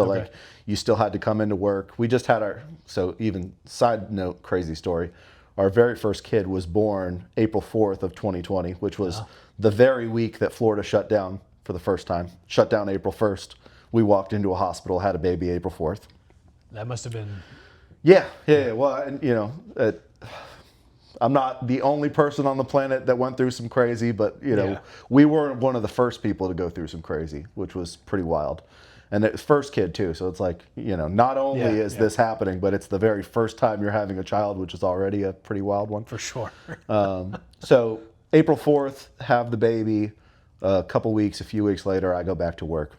So Okay. like you still had to come into work. We just had so even side note, crazy story. Our very first kid was born April 4th of 2020, which was the very week that Florida shut down for the first time. Shut down April 1st. We walked into a hospital, had a baby April 4th. That must have been. Yeah. Well, and, I'm not the only person on the planet that went through some crazy, but we were one of the first people to go through some crazy, which was pretty wild. And it's first kid too, so it's like, not only is this happening, but it's the very first time you're having a child, which is already a pretty wild one. For sure. So April 4th, have the baby. A few weeks later, I go back to work.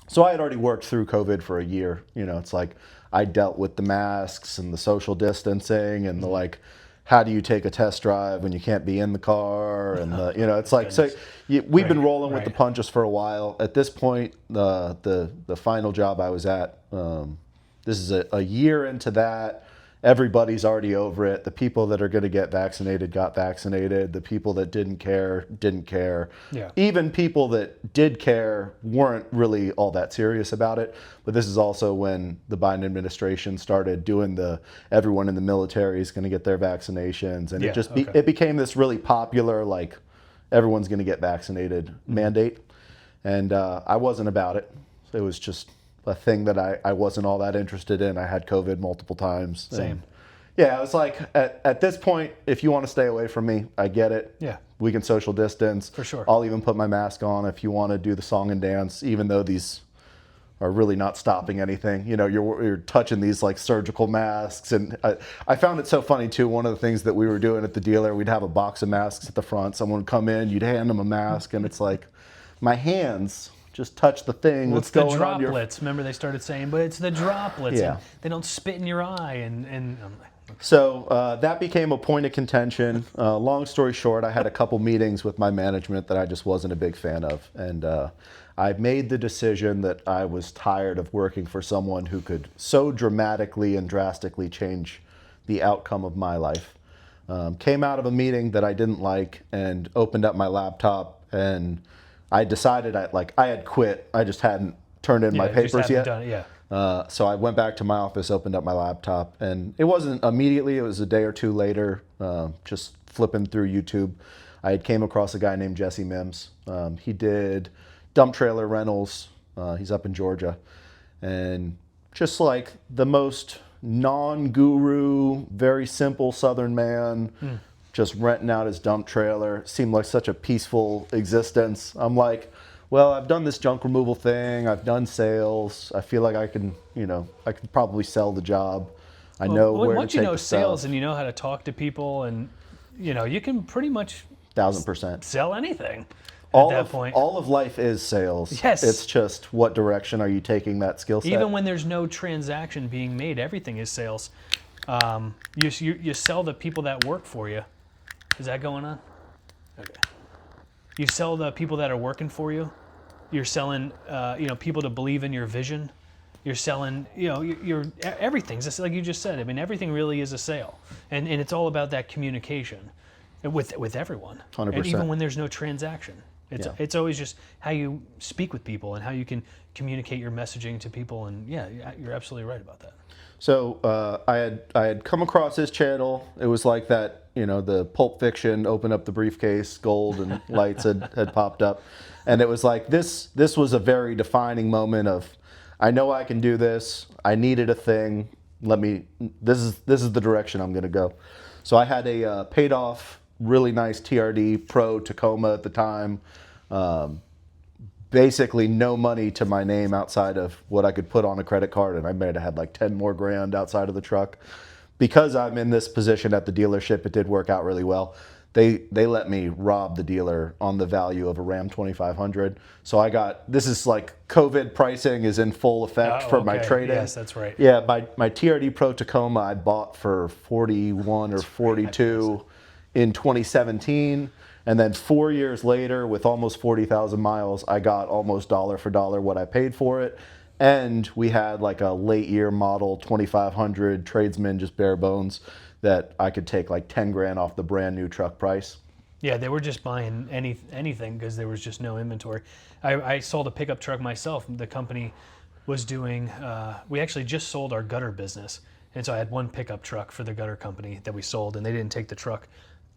So I had already worked through COVID for a year. It's like I dealt with the masks and the social distancing and the like, how do you take a test drive when you can't be in the car? And it's like, so we've been rolling with the punches for a while. At this point, the final job I was at, this is a year into that. Everybody's already over it. The people that are going to get vaccinated got vaccinated. The people that didn't care, didn't care. Yeah. Even people that did care weren't really all that serious about it. But this is also when the Biden administration started doing everyone in the military is going to get their vaccinations. And it became this really popular, like, everyone's going to get vaccinated mandate. And I wasn't about it. It was just a thing that I wasn't all that interested in. I had COVID multiple times. Same. Yeah, I was like, at this point, if you want to stay away from me, I get it. Yeah. We can social distance. For sure. I'll even put my mask on if you want to do the song and dance, even though these are really not stopping anything. You're touching these like surgical masks. And I found it so funny too. One of the things that we were doing at the dealer, we'd have a box of masks at the front. Someone would come in, you'd hand them a mask, and it's like, my hands just touch the thing. Well, that's it's the going droplets. Remember they started saying, but it's the droplets. Yeah. And they don't spit in your eye. And So that became a point of contention. Long story short, I had a couple meetings with my management that I just wasn't a big fan of. And I made the decision that I was tired of working for someone who could so dramatically and drastically change the outcome of my life. Came out of a meeting that I didn't like and opened up my laptop, and I decided I had quit. I just hadn't turned in my papers yet. Done it, So I went back to my office, opened up my laptop, and it wasn't immediately. It was a day or two later, just flipping through YouTube. I had came across a guy named Jesse Mims. He did dump trailer rentals. He's up in Georgia. And just like the most non-guru, very simple Southern man, just renting out his dump trailer. Seemed like such a peaceful existence. I'm like, well, I've done this junk removal thing. I've done sales. I feel like I can probably sell the job. I know where to take the stuff. Once you know sales and you know how to talk to people, and you can pretty much 1,000% sell anything at that point. All of life is sales. Yes. It's just what direction are you taking that skill set? Even when there's no transaction being made, everything is sales. You sell the people that work for you. Is that going on? Okay. You sell the people that are working for you. You're selling, people to believe in your vision. You're selling, your everything's just like you just said. I mean, everything really is a sale, and it's all about that communication with everyone. 100%. And even when there's no transaction, it's always just how you speak with people and how you can communicate your messaging to people. And yeah, you're absolutely right about that. So I had come across his channel. It was like that, the Pulp Fiction, open up the briefcase, gold and lights had popped up. And it was like, this was a very defining moment of, I know I can do this. I needed a thing. This is the direction I'm going to go. So I had a paid off, really nice TRD Pro Tacoma at the time. Basically no money to my name outside of what I could put on a credit card, and I might have had like 10 more grand outside of the truck. Because I'm in this position at the dealership, it did work out really well. They let me rob the dealer on the value of a Ram 2500. So this is like COVID pricing is in full effect for my trade-in. Yes, that's right. Yeah, my TRD Pro Tacoma I bought for 41 or 42 in 2017. And then 4 years later, with almost 40,000 miles, I got almost dollar for dollar what I paid for it. And we had like a late year model 2500 tradesman, just bare bones, that I could take like 10 grand off the brand new truck price. Yeah, they were just buying anything because there was just no inventory. I sold a pickup truck myself. The company was doing, we actually just sold our gutter business. And so I had one pickup truck for the gutter company that we sold, and they didn't take the truck.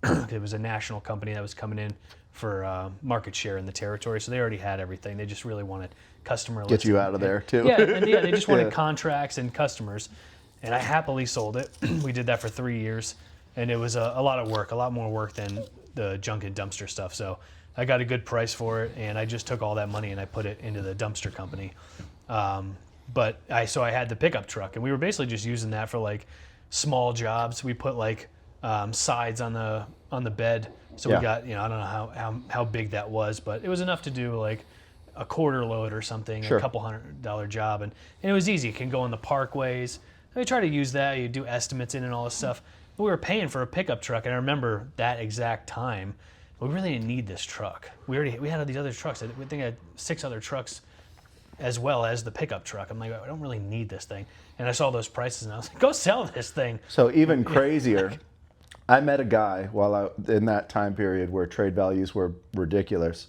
It was a national company that was coming in for market share in the territory. So they already had everything. They just really wanted customer lists. Get you out of there, too. Yeah, and they just wanted Yeah. contracts and customers. And I happily sold it. We did that for 3 years. And it was a lot of work, a lot more work than the junk and dumpster stuff. So I got a good price for it, and I just took all that money and I put it into the dumpster company. But I had the pickup truck, and we were basically just using that for like small jobs. We put like sides on the bed, so Yeah. we got, I don't know how big that was, but it was enough to do like a quarter load or something, Sure. a couple $100 job, and it was easy. It can go on the parkways. We try to use that. You do estimates in and all this stuff. But we were paying for a pickup truck, and I remember that exact time. We really didn't need this truck. We had these other trucks. I think I had 6 other trucks as well as the pickup truck. I'm like, I don't really need this thing. And I saw those prices, and I was like, go sell this thing. So even crazier, I met a guy in that time period where trade values were ridiculous.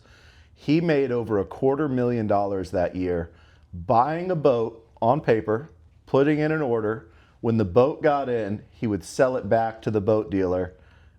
He made over $250,000 that year buying a boat on paper, putting in an order. When the boat got in, he would sell it back to the boat dealer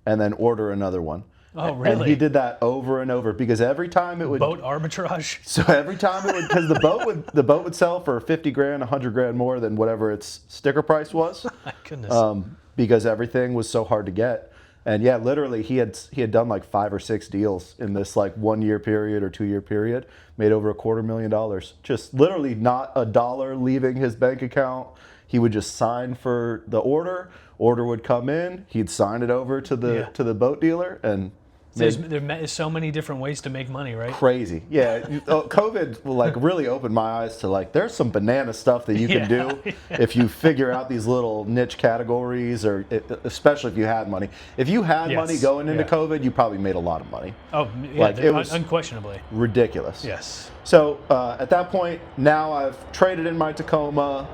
and then order another one. Oh, really? And he did that over and over because every time it would Boat arbitrage. So every time it would, because the boat would sell for 50 grand, 100 grand more than whatever its sticker price was. My goodness. Because everything was so hard to get. And yeah, literally he had done like 5 or 6 deals in this like 1 year period or 2 year period, made over $250,000. Just literally not a dollar leaving his bank account. He would just sign for the order would come in, he'd sign it over to the boat dealer, and There's so many different ways to make money, right? crazy. Yeah, COVID like really opened my eyes to like there's some banana stuff that you can do if you figure out these little niche categories, or especially if you had money. If you had money going into COVID, you probably made a lot of money. Oh, yeah, Like, it was unquestionably. Ridiculous. Yes. So at that point, now I've traded in my Tacoma.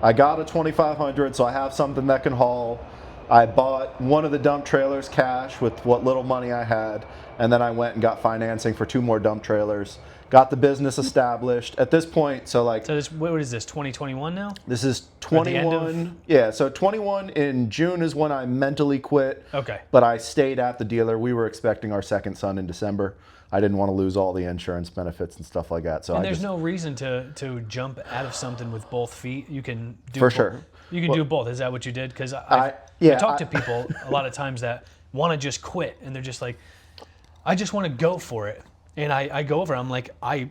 I got a 2500, so I have something that can haul. I bought one of the dump trailers cash with what little money I had, and then I went and got financing for 2 more dump trailers. Got the business established. At this point, so what is this, 2021 now? this is Or the end 21. Yeah, so 21 in June is when I mentally quit. Okay. But I stayed at the dealer. We were expecting our second son in December. I didn't want to lose all the insurance benefits and stuff like that. So And there's no reason to jump out of something with both feet. You can do For both. sure. You can do both. Is that what you did? Because I talk to people a lot of times that want to just quit, and they're just like, I just want to go for it. And I go over, I'm like, I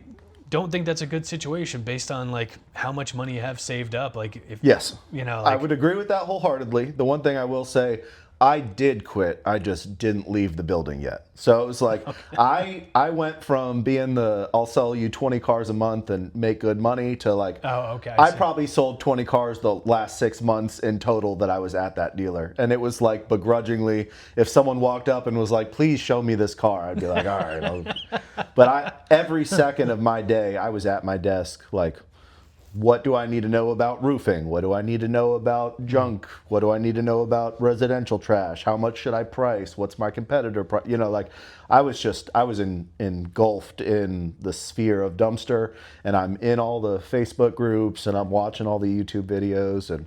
don't think that's a good situation based on like how much money you have saved up. Like if Yes. like, I would agree with that wholeheartedly. The one thing I will say, I did quit. I just didn't leave the building yet. So it was like, I went from being I'll sell you 20 cars a month and make good money to like, Oh, okay. I see. probably sold 20 cars the last 6 months in total that I was at that dealer. And it was like begrudgingly, if someone walked up and was like, please show me this car, I'd be like, all right. But every second of my day, I was at my desk like, what do I need to know about roofing? What do I need to know about junk? What do I need to know about residential trash? How much should I price? What's my competitor price? Like I was engulfed in the sphere of dumpster, and I'm in all the Facebook groups, and I'm watching all the YouTube videos and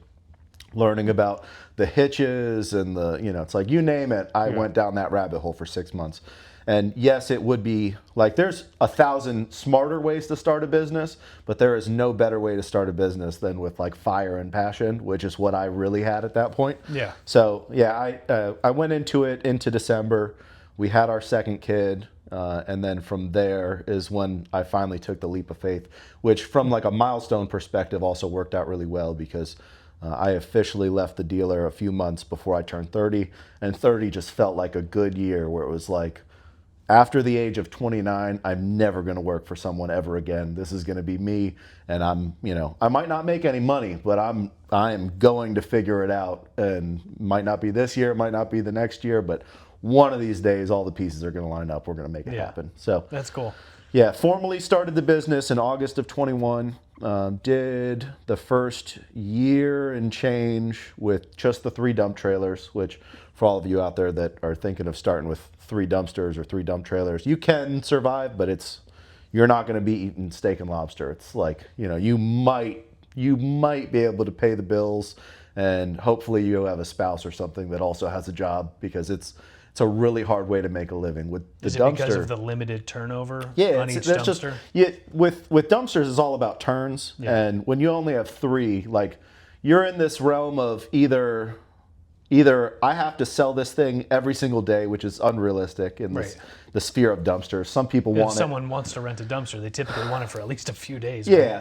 learning about the hitches and it's like you name it. I went down that rabbit hole for 6 months. And yes, it would be like there's 1,000 smarter ways to start a business, but there is no better way to start a business than with like fire and passion, which is what I really had at that point. Yeah. So yeah, I went into December. We had our second kid, and then from there is when I finally took the leap of faith, which from like a milestone perspective also worked out really well because I officially left the dealer a few months before I turned 30, and 30 just felt like a good year where it was like, after the age of 29, I'm never going to work for someone ever again. This is going to be me, and I might not make any money, but I am going to figure it out. And might not be this year, might not be the next year, but one of these days, all the pieces are going to line up. We're going to make it happen. So that's cool. Yeah, formally started the business in August of 21. Did the first year and change with just the 3 dump trailers, which for all of you out there that are thinking of starting with 3 dumpsters or 3 dump trailers, you can survive, but you're not going to be eating steak and lobster. It's like, you might be able to pay the bills, and hopefully you have a spouse or something that also has a job, because it's a really hard way to make a living with the Is it dumpster. because of the limited turnover on each that's dumpster? With dumpsters, it's all about turns, and when you only have 3, like, you're in this realm of either I have to sell this thing every single day, which is unrealistic in the sphere of dumpsters. Some people If want it. someone wants to rent a dumpster, they typically want it for at least a few days. Yeah,